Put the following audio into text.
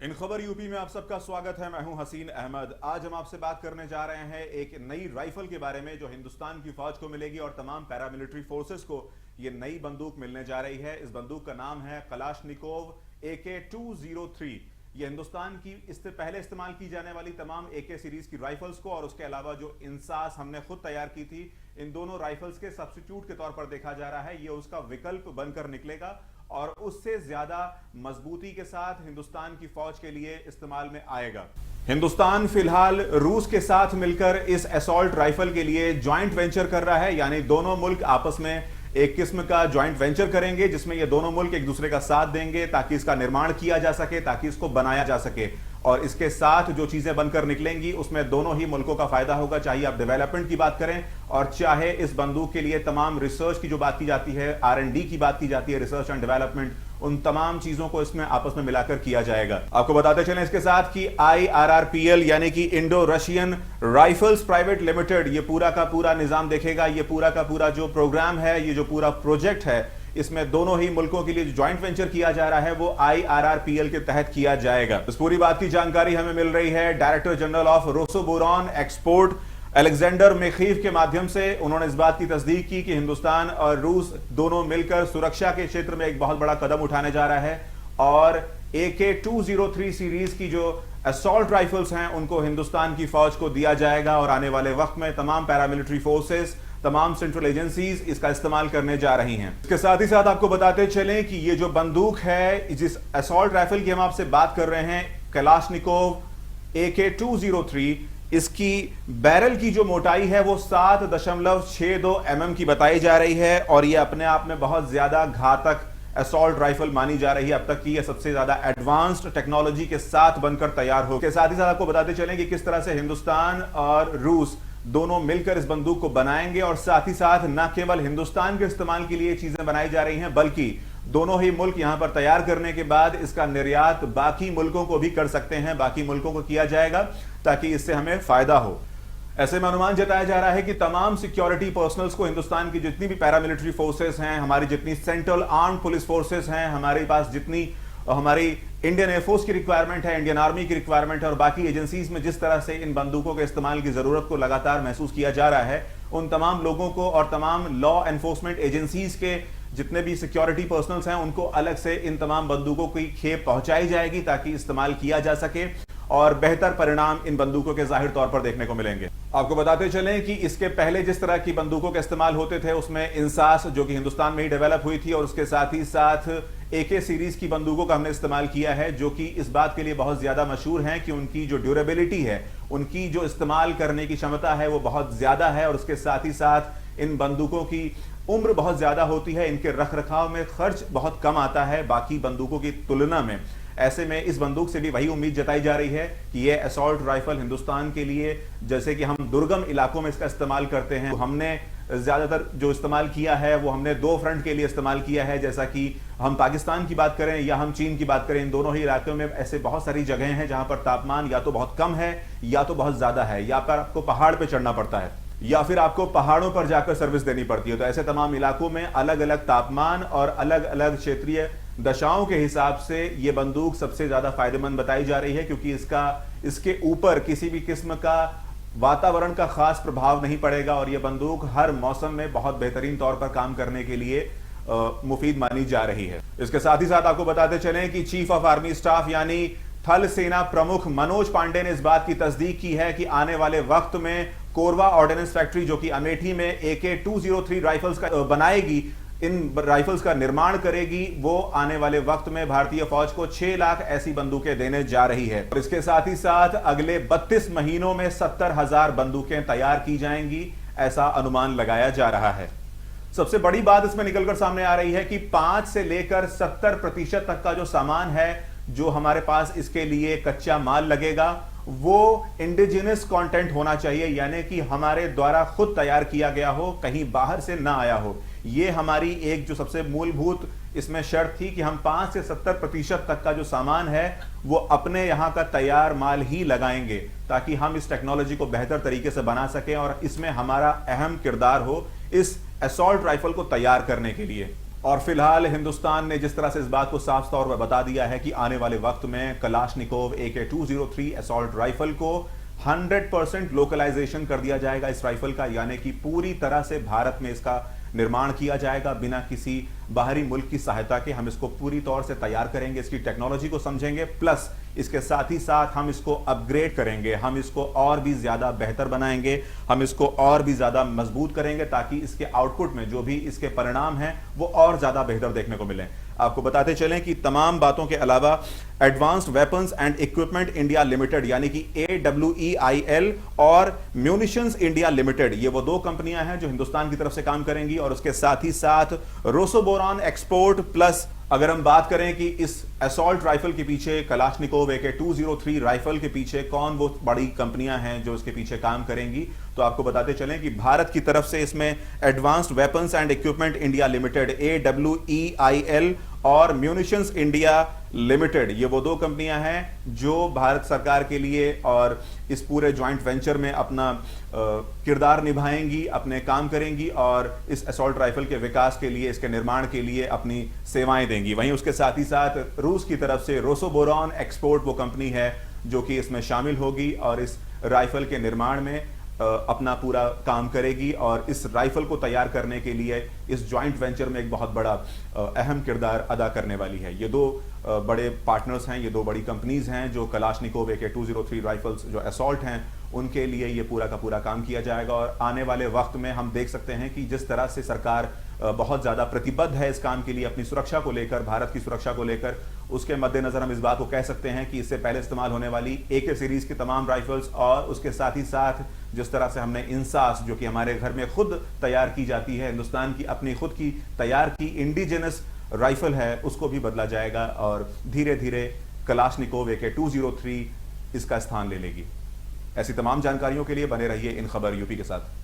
इन खबर यूपी में आप सबका स्वागत है। मैं हूं हसीन अहमद। आज हम आपसे बात करने जा रहे हैं एक नई राइफल के बारे में जो हिंदुस्तान की फौज को मिलेगी और तमाम पैरामिलिट्री फोर्सेस को ये नई बंदूक मिलने जा रही है। इस बंदूक का नाम है कलाशनिकोव AK-203। ये हिंदुस्तान की इससे पहले इस्तेमाल की जाने वाली तमाम AK सीरीज की राइफल्स को और उसके अलावा जो इंसास हमने खुद तैयार की थी, इन दोनों राइफल्स के सब्स्टिट्यूट के तौर पर देखा जा रहा है। ये उसका विकल्प बनकर निकलेगा और उससे ज्यादा मजबूती के साथ हिंदुस्तान की फौज के लिए इस्तेमाल में आएगा। हिंदुस्तान फिलहाल रूस के साथ मिलकर इस असॉल्ट राइफल के लिए ज्वाइंट वेंचर कर रहा है, यानी दोनों मुल्क आपस में एक किस्म का ज्वाइंट वेंचर करेंगे जिसमें ये दोनों मुल्क एक दूसरे का साथ देंगे ताकि इसका निर्माण किया जा सके, ताकि इसको बनाया जा सके। और इसके साथ जो चीजें बनकर निकलेंगी उसमें दोनों ही मुल्कों का फायदा होगा, चाहे आप डेवलपमेंट की बात करें और चाहे इस बंदूक के लिए तमाम रिसर्च की जो बात की जाती है, R&D की बात की जाती है, रिसर्च एंड डेवलपमेंट, उन तमाम चीजों को इसमें आपस में मिलाकर किया जाएगा। आपको बताते चलें इसके साथ कि IRRPL यानी कि Indo Russian rifles private limited ये पूरा का पूरा निजाम देखेगा। ये पूरा का पूरा जो प्रोग्राम है, ये जो पूरा प्रोजेक्ट है, इसमें दोनों ही मुल्कों के लिए जो ज्वाइंट वेंचर किया जा रहा है वो IRRPL के तहत किया जाएगा। इस पूरी बात की जानकारी हमें मिल रही है director general of Rosoboronexport Alexander Mikheev के माध्यम से। उन्होंने इस बात की तस्दीक की कि हिंदुस्तान और रूस दोनों मिलकर सुरक्षा के क्षेत्र में एक बहुत बड़ा कदम उठाने जा रहा है और AK-203 सीरीज की जो असॉल्ट राइफल्स हैं उनको हिंदुस्तान की फौज को दिया जाएगा और आने वाले वक्त में तमाम पैरामिलिट्री फोर्सेस, तमाम सेंट्रल एजेंसीज इसका इस्तेमाल करने जा रही हैं। इसके साथ ही साथ आपको बताते चलें कि ये जो बंदूक है, जिस असॉल्ट राइफल की हम आपसे बात कर रहे हैं, कलाशनिकोव AK-203, इसकी बैरल की जो मोटाई है वो 7.62 mm की बताई जा रही है और ये अपने आप में बहुत ज्यादा घातक असॉल्ट राइफल मानी जा रही है। अब तक की ये सबसे ज्यादा एडवांस्ड टेक्नोलॉजी के साथ बनकर तैयार हो। इसके साथ ही साथ आपको बताते चलें कि किस तरह से हिंदुस्तान और रूस दोनों मिलकर इस बंदूक को बनाएंगे और साथ ही साथ न केवल हिंदुस्तान के इस्तेमाल के लिए चीजें बनाई जा रही हैं बल्कि दोनों ही मुल्क यहां पर तैयार करने के बाद इसका निर्यात बाकी मुल्कों को भी कर सकते हैं, बाकी मुल्कों को किया जाएगा ताकि इससे हमें फायदा हो। ऐसे में अनुमान जताया जा रहा है कि तमाम सिक्योरिटी पर्सनल्स को, हिंदुस्तान की जितनी भी पैरामिलिट्री फोर्सेस हैं, हमारी जितनी सेंट्रल आर्म्ड पुलिस फोर्सेस हैं, हमारे पास जितनी हमारी इंडियन एयरफोर्स की रिक्वायरमेंट है, इंडियन आर्मी की रिक्वायरमेंट है और बाकी एजेंसीज में जिस तरह से इन बंदूकों के इस्तेमाल की जरूरत को लगातार महसूस किया जा रहा है, उन तमाम लोगों को और तमाम लॉ एनफोर्समेंट एजेंसीज के जितने भी सिक्योरिटी पर्सनल्स हैं उनको अलग से इन तमाम बंदूकों की खेप पहुंचाई जाएगी ताकि इस्तेमाल किया जा सके और बेहतर परिणाम इन बंदूकों के जाहिर तौर पर देखने को मिलेंगे। आपको बताते चलें कि इसके पहले जिस तरह की बंदूकों के इस्तेमाल होते थे उसमें इंसास जो कि हिंदुस्तान में ही डेवलप हुई थी और उसके साथ ही साथ AK सीरीज की बंदूकों का हमने इस्तेमाल किया है जो कि इस बात के लिए बहुत ज्यादा मशहूर हैं कि उनकी जो ड्यूरेबिलिटी है, उनकी जो इस्तेमाल करने की क्षमता है वो बहुत ज्यादा है और उसके साथ ही साथ इन बंदूकों की उम्र बहुत ज्यादा होती है, इनके रखरखाव में खर्च बहुत कम आता है बाकी बंदूकों की तुलना में। ऐसे में इस बंदूक से भी वही उम्मीद जताई जा रही है कि ये असॉल्ट राइफल हिंदुस्तान के लिए, जैसे कि हम दुर्गम इलाकों में इसका इस्तेमाल करते हैं, हमने ज्यादातर जो इस्तेमाल किया है वो हमने दो फ्रंट के लिए इस्तेमाल किया है। जैसा कि हम पाकिस्तान की बात करें या हम चीन की बात करें, इन दोनों ही इलाकों में ऐसे बहुत सारी जगहें हैं जहां पर तापमान या तो बहुत कम है या तो बहुत ज्यादा है, या पर आपको पहाड़ पर चढ़ना पड़ता है या फिर आपको पहाड़ों पर जाकर सर्विस देनी पड़ती है। तो ऐसे तमाम इलाकों में अलग अलग तापमान और अलग अलग क्षेत्रीय दशाओं के हिसाब से ये बंदूक सबसे ज्यादा फायदेमंद बताई जा रही है क्योंकि इसके ऊपर किसी भी किस्म का वातावरण का खास प्रभाव नहीं पड़ेगा और यह बंदूक हर मौसम में बहुत बेहतरीन तौर पर काम करने के लिए मुफीद मानी जा रही है। इसके साथ ही साथ आपको बताते चलें कि चीफ ऑफ आर्मी स्टाफ यानी थल सेना प्रमुख मनोज पांडे ने इस बात की तस्दीक की है कि आने वाले वक्त में कोरबा ऑर्डिनेंस फैक्ट्री जो कि अमेठी में AK-203 राइफल्स का बनाएगी, इन राइफल्स का निर्माण करेगी, वो आने वाले वक्त में भारतीय फौज को 6 लाख ऐसी बंदूकें देने जा रही है। और इसके साथ ही साथ अगले 32 महीनों में 70,000 बंदूकें तैयार की जाएंगी, ऐसा अनुमान लगाया जा रहा है। सबसे बड़ी बात इसमें निकलकर सामने आ रही है कि 5 से लेकर 70% तक का जो सामान है, जो हमारे पास इसके लिए कच्चा माल लगेगा, वो इंडिजिनस कंटेंट होना चाहिए, यानी कि हमारे द्वारा खुद तैयार किया गया हो, कहीं बाहर से ना आया हो। ये हमारी एक जो सबसे मूलभूत इसमें शर्त थी कि हम 5 से 70% तक का जो सामान है वो अपने यहाँ का तैयार माल ही लगाएंगे ताकि हम इस टेक्नोलॉजी को बेहतर तरीके से बना सकें और इसमें हमारा अहम किरदार हो इस असॉल्ट राइफल को तैयार करने के लिए। और फिलहाल हिंदुस्तान ने जिस तरह से इस बात को साफ तौर पर बता दिया है कि आने वाले वक्त में कलाशनिकोव AK-203 असॉल्ट राइफल को 100% लोकलाइजेशन कर दिया जाएगा इस राइफल का, यानी कि पूरी तरह से भारत में इसका निर्माण किया जाएगा बिना किसी बाहरी मुल्क की सहायता के। हम इसको पूरी तौर से तैयार करेंगे, इसकी टेक्नोलॉजी को समझेंगे, प्लस इसके साथ ही साथ हम इसको अपग्रेड करेंगे, हम इसको और भी ज्यादा बेहतर बनाएंगे, हम इसको और भी ज्यादा मजबूत करेंगे ताकि इसके आउटपुट में जो भी इसके परिणाम हैं वो और ज्यादा बेहतर देखने को मिले। आपको बताते चलें कि तमाम बातों के अलावा advanced weapons and equipment India limited यानी कि AWEIL और म्यूनिशंस इंडिया लिमिटेड, ये वो दो कंपनियां हैं जो हिंदुस्तान की तरफ से काम करेंगी। और उसके साथ ही साथ रोसोबोरॉन एक्सपोर्ट प्लस, अगर हम बात करें कि इस असॉल्ट राइफल के पीछे, कलाशनिकोव AK-203 राइफल के पीछे कौन वो बड़ी कंपनियां हैं जो इसके पीछे काम करेंगी, तो आपको बताते चलें कि भारत की तरफ से इसमें advanced weapons and equipment India limited AWEIL और म्यूनिशंस इंडिया लिमिटेड, ये वो दो कंपनियां हैं जो भारत सरकार के लिए और इस पूरे जॉइंट वेंचर में अपना किरदार निभाएंगी, अपने काम करेंगी और इस असॉल्ट राइफल के विकास के लिए, इसके निर्माण के लिए अपनी सेवाएं देंगी। वहीं उसके साथ ही साथ रूस की तरफ से रोसोबोरॉन एक्सपोर्ट वो कंपनी है जो कि इसमें शामिल होगी और इस राइफल के निर्माण में अपना पूरा काम करेगी और इस राइफल को तैयार करने के लिए इस जॉइंट वेंचर में एक बहुत बड़ा अहम किरदार अदा करने वाली है। ये दो बड़े पार्टनर्स हैं, ये दो बड़ी कंपनीज हैं जो कलाशनिकोव AK-203 राइफल्स जो असॉल्ट हैं उनके लिए ये पूरा का पूरा काम किया जाएगा। और आने वाले वक्त में हम देख सकते हैं कि जिस तरह से सरकार बहुत ज़्यादा प्रतिबद्ध है इस काम के लिए, अपनी सुरक्षा को लेकर, भारत की सुरक्षा को लेकर, उसके मद्देनज़र हम इस बात को कह सकते हैं कि इससे पहले इस्तेमाल होने वाली AK सीरीज़ की तमाम राइफल्स और उसके साथ ही साथ जिस तरह से हमने इंसास जो कि हमारे घर में खुद तैयार की जाती है, हिंदुस्तान की अपनी खुद की तैयार की इंडिजिनस राइफल है, उसको भी बदला जाएगा और धीरे धीरे कलाशनिकोव AK-203 इसका स्थान ले लेगी। ऐसी तमाम जानकारियों के लिए बने रहिए इन खबर यूपी के साथ।